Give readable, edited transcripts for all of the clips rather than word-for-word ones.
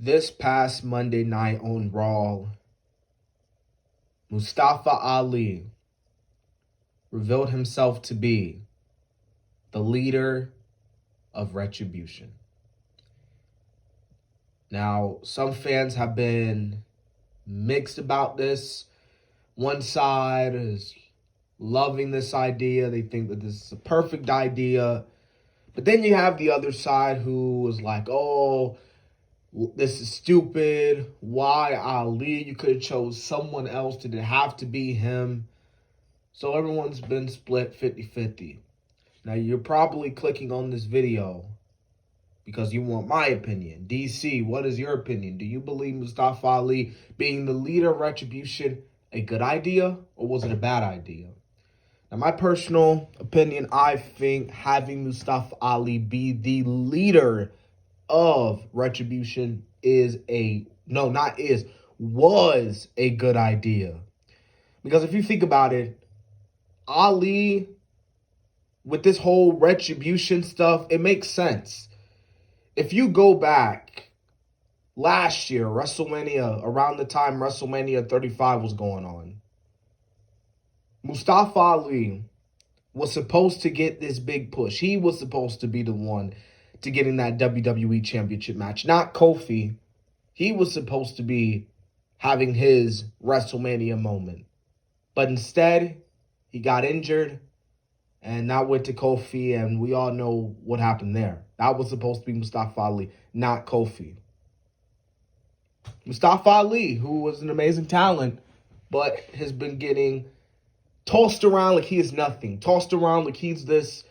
This past Monday night on Raw, Mustafa Ali revealed himself to be the leader of Retribution. Now, some fans have been mixed about this. One side is loving this idea. They think that this is a perfect idea. But then you have the other side who was like, oh, this is stupid. Why Ali? You could have chose someone else. Did it have to be him? So everyone's been split 50-50. Now you're probably clicking on this video because you want my opinion. DC, what is your opinion? Do you believe Mustafa Ali being the leader of Retribution a good idea, or was it a bad idea? Now, my personal opinion, I think having Mustafa Ali be the leader of Retribution was a good idea. Because if you think about it, Ali, with this whole Retribution stuff, it makes sense. If you go back last year, WrestleMania, around the time WrestleMania 35 was going on, Mustafa Ali was supposed to get this big push. He was supposed to be the one to get in that WWE Championship match, not Kofi. He was supposed to be having his WrestleMania moment. But instead, he got injured, and that went to Kofi, and we all know what happened there. That was supposed to be Mustafa Ali, not Kofi. Mustafa Ali, who was an amazing talent, but has been getting tossed around like he is nothing. Tossed around like he's this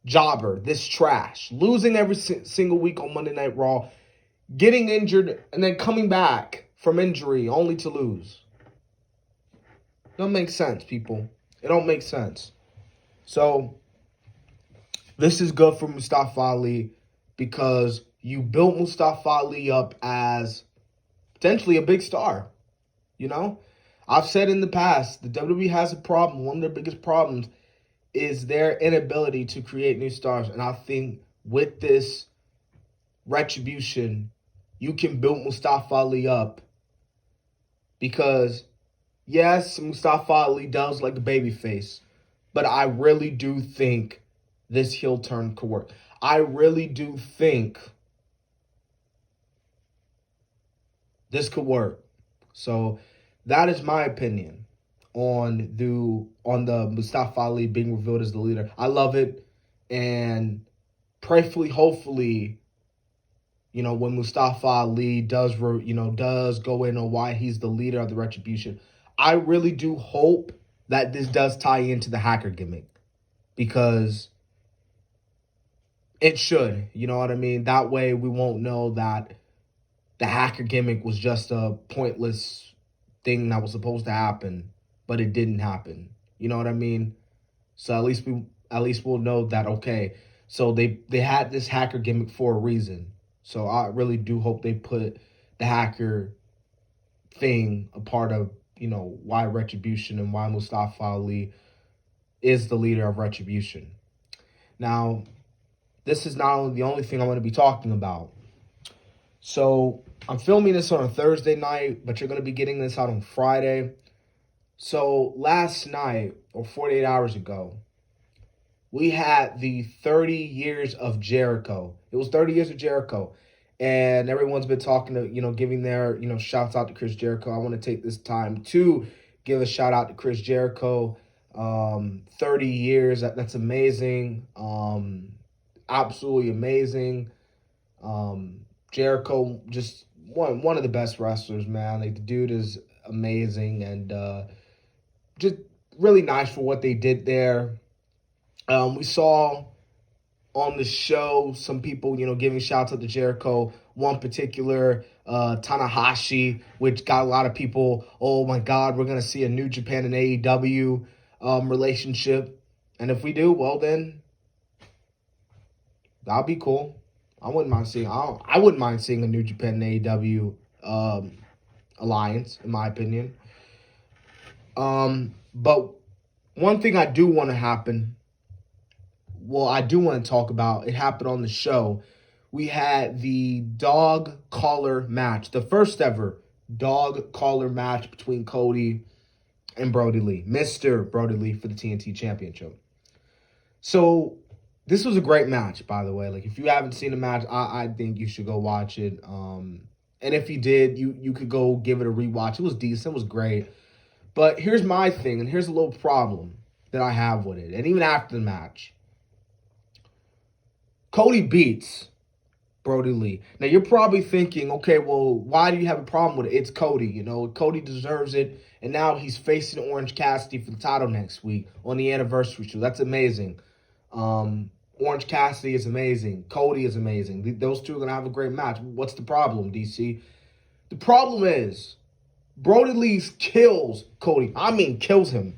jobber, this trash. Losing every single week on Monday Night Raw. Getting injured and then coming back from injury only to lose. It don't make sense, people. It don't make sense. So, this is good for Mustafa Ali because you built Mustafa Ali up as potentially a big star. You know? I've said in the past, the WWE has a problem. One of their biggest problems is their inability to create new stars. And I think with this Retribution, you can build Mustafa Ali up. Because, yes, Mustafa Ali does like a babyface. But I really do think this heel turn could work. I really do think this could work. So that is my opinion on the Mustafa Ali being revealed as the leader. I love it, and prayerfully, hopefully, when Mustafa Ali does go in on why he's the leader of the Retribution, I really do hope that this does tie into the hacker gimmick, because it should. You know what I mean? That way we won't know that the hacker gimmick was just a pointless thing that was supposed to happen, but it didn't happen. You know what I mean? So at least we'll know that, okay, so they had this hacker gimmick for a reason. So I really do hope they put the hacker thing a part of, why Retribution and why Mustafa Ali is the leader of Retribution. Now, this is not the only thing I'm going to be talking about. So I'm filming this on a Thursday night, but you're going to be getting this out on Friday. So last night, or 48 hours ago, we had the 30 years of Jericho. It was 30 years of Jericho. And everyone's been talking to, giving their, shouts out to Chris Jericho. I want to take this time to give a shout out to Chris Jericho. 30 years, that's amazing. Absolutely amazing. Jericho, just one of the best wrestlers, man. Like, the dude is amazing, and just really nice for what they did there. We saw on the show some people, giving shouts out to Jericho. One particular, Tanahashi, which got a lot of people, oh my God, we're going to see a New Japan and AEW relationship. And if we do, well then, that'll be cool. I wouldn't mind seeing a New Japan and AEW alliance, in my opinion. But one thing I do want to happen, I do want to talk about, it happened on the show, we had the dog collar match, the first ever dog collar match between Cody and Brodie Lee, Mr. Brodie Lee, for the TNT Championship. So this was a great match, by the way. Like, if you haven't seen the match, I think you should go watch it. And if you did, you could go give it a rewatch. It was decent. It was great. But here's my thing, and here's a little problem that I have with it. And even after the match, Cody beats Brodie Lee. Now, you're probably thinking, okay, well, why do you have a problem with it? It's Cody. You know, Cody deserves it. And now he's facing Orange Cassidy for the title next week on the anniversary show. That's amazing. Orange Cassidy is amazing. Cody is amazing. Those two are going to have a great match. What's the problem, DC? The problem is Brodie Lee kills Cody. I mean, kills him.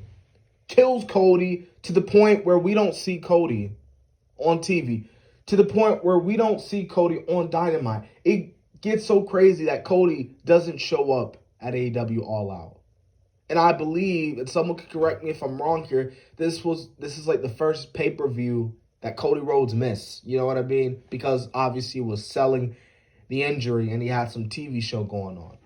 Kills Cody to the point where we don't see Cody on TV. To the point where we don't see Cody on Dynamite. It gets so crazy that Cody doesn't show up at AEW All Out. And I believe, and someone could correct me if I'm wrong here, this is like the first pay-per-view that Cody Rhodes missed. You know what I mean? Because obviously he was selling the injury and he had some TV show going on.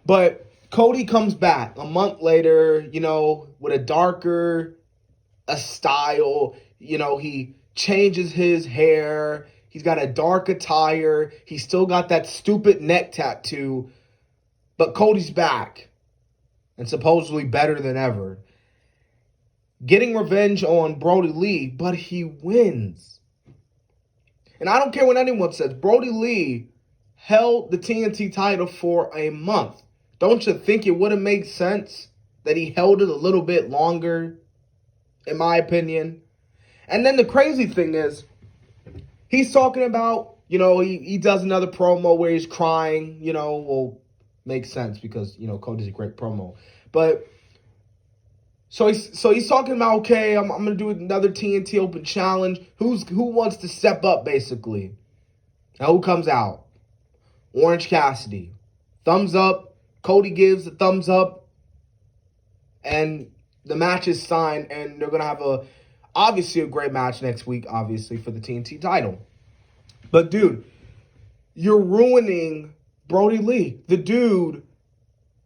But Cody comes back a month later, you know, with a style. You know, he changes his hair. He's got a dark attire. He's still got that stupid neck tattoo. But Cody's back. And supposedly better than ever. Getting revenge on Brodie Lee, but he wins. And I don't care what anyone says. Brodie Lee held the TNT title for a month. Don't you think it would have made sense that he held it a little bit longer, in my opinion? And then the crazy thing is, he's talking about, you know, he does another promo where he's crying, you know, well, makes sense because, you know, Cody's a great promo. But so he's talking about, okay, I'm going to do another TNT Open Challenge. Who wants to step up, basically? Now, who comes out? Orange Cassidy. Thumbs up. Cody gives a thumbs up. And the match is signed, and they're going to have obviously a great match next week, obviously, for the TNT title. But, dude, you're ruining Brodie Lee. The dude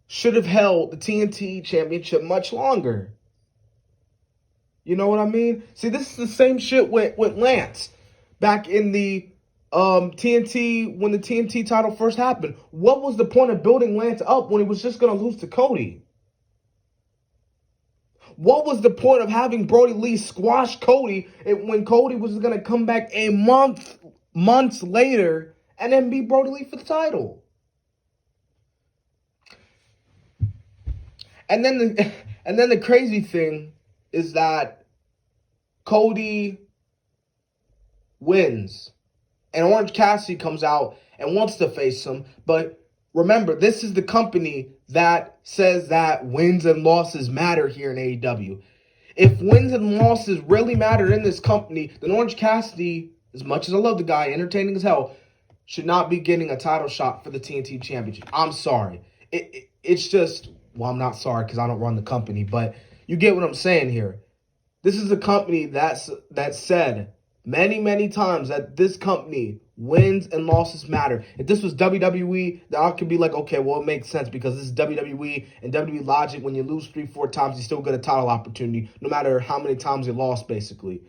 should have held the TNT Championship much longer. You know what I mean? See, this is the same shit with Lance. Back in the TNT, when the TNT title first happened. What was the point of building Lance up when he was just going to lose to Cody? What was the point of having Brodie Lee squash Cody when Cody was going to come back months later and then beat Brodie Lee for the title? And then the crazy thing is that Cody wins. And Orange Cassidy comes out and wants to face him. But remember, this is the company that says that wins and losses matter here in AEW. If wins and losses really matter in this company, then Orange Cassidy, as much as I love the guy, entertaining as hell, should not be getting a title shot for the TNT Championship. I'm sorry. It's just... Well, I'm not sorry because I don't run the company, but you get what I'm saying here. This is a company that said many, many times that this company wins and losses matter. If this was WWE, then I could be like, okay, well, it makes sense because this is WWE, and WWE logic, when you lose 3-4 times, you still get a title opportunity, no matter how many times you lost, basically.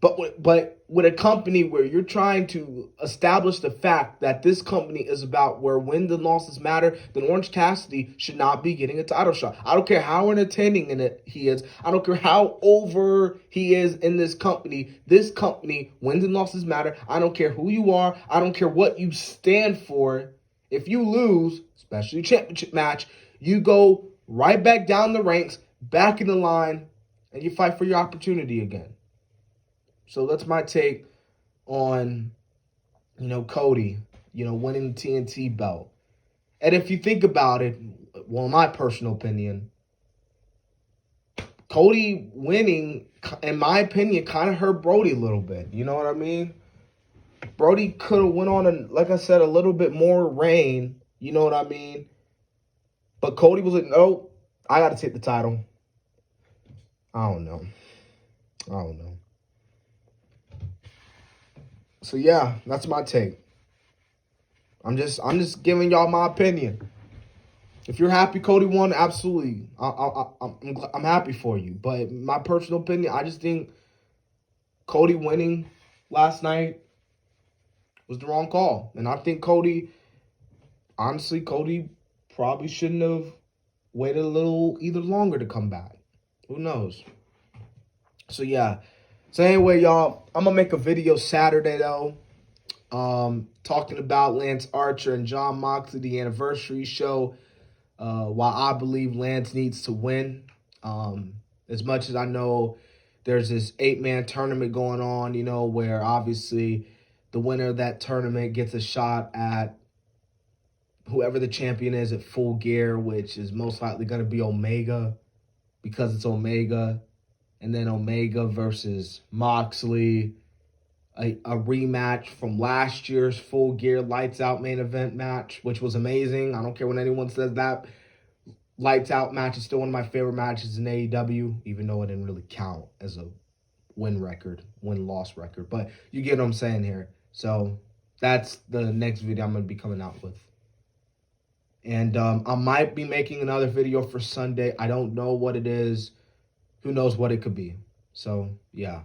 But with a company where you're trying to establish the fact that this company is about where wins and losses matter, then Orange Cassidy should not be getting a title shot. I don't care how entertaining he is. I don't care how over he is in this company. This company, wins and losses matter. I don't care who you are. I don't care what you stand for. If you lose, especially a championship match, you go right back down the ranks, back in the line, and you fight for your opportunity again. So that's my take on, you know, Cody, you know, winning the TNT belt. And if you think about it, well, in my personal opinion, Cody winning, in my opinion, kind of hurt Brodie a little bit. You know what I mean? Brodie could have went on, like I said, a little bit more reign. You know what I mean? But Cody was like, no, I got to take the title. I don't know. So yeah, that's my take. I'm just giving y'all my opinion. If you're happy Cody won, absolutely, I'm happy for you. But my personal opinion, I just think Cody winning last night was the wrong call, and I think Cody probably shouldn't have waited a little either longer to come back. Who knows? So yeah. So anyway, y'all, I'm gonna make a video Saturday though, talking about Lance Archer and Jon Moxley, the anniversary show. Why I believe Lance needs to win. As much as I know there's this 8-man tournament going on, where obviously the winner of that tournament gets a shot at whoever the champion is at Full Gear, which is most likely going to be Omega because it's Omega. And then Omega versus Moxley, a rematch from last year's Full Gear Lights Out main event match, which was amazing. I don't care when anyone says that. Lights Out match is still one of my favorite matches in AEW, even though it didn't really count as a win-loss record. But you get what I'm saying here. So that's the next video I'm going to be coming out with. And I might be making another video for Sunday. I don't know what it is. Who knows what it could be. So, yeah.